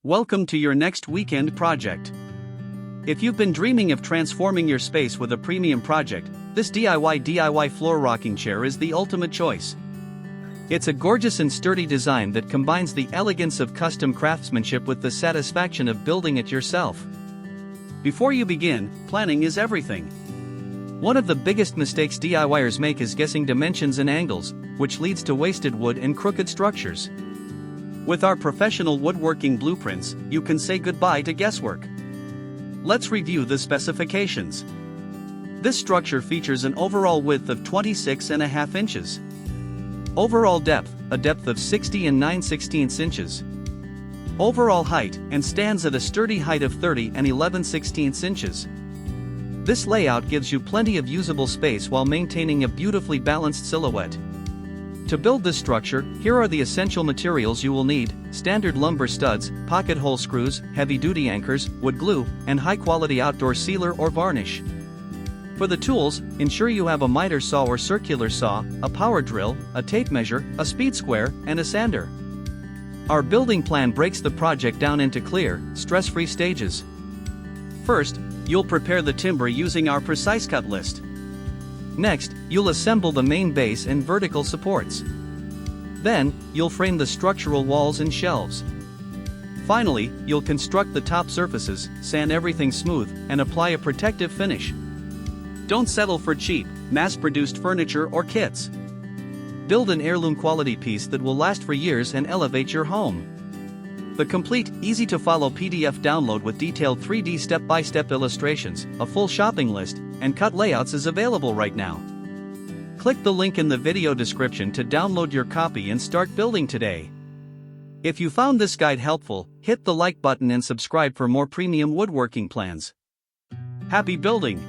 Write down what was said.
Welcome to your next weekend project. If you've been dreaming of transforming your space with a premium project, this DIY floor rocking chair is the ultimate choice. It's a gorgeous and sturdy design that combines the elegance of custom craftsmanship with the satisfaction of building it yourself. Before you begin, planning is everything. One of the biggest mistakes DIYers make is guessing dimensions and angles, which leads to wasted wood and crooked structures. With our professional woodworking blueprints, you can say goodbye to guesswork. Let's review the specifications. This structure features an overall width of 26.5 inches. Overall depth, a depth of 60 and 9/16 inches. Overall height, and stands at a sturdy height of 30 and 11/16 inches. This layout gives you plenty of usable space while maintaining a beautifully balanced silhouette. To build this structure, here are the essential materials you will need: standard lumber studs, pocket hole screws, heavy-duty anchors, wood glue, and high-quality outdoor sealer or varnish. For the tools, ensure you have a miter saw or circular saw, a power drill, a tape measure, a speed square, and a sander. Our building plan breaks the project down into clear, stress-free stages. First, you'll prepare the timber using our precise cut list. Next, you'll assemble the main base and vertical supports. Then, you'll frame the structural walls and shelves. Finally, you'll construct the top surfaces, sand everything smooth, and apply a protective finish. Don't settle for cheap, mass-produced furniture or kits. Build an heirloom quality piece that will last for years and elevate your home. The complete, easy-to-follow PDF download with detailed 3D step-by-step illustrations, a full shopping list, and cut layouts is available right now. Click the link in the video description to download your copy and start building today. If you found this guide helpful, hit the like button and subscribe for more premium woodworking plans. Happy building!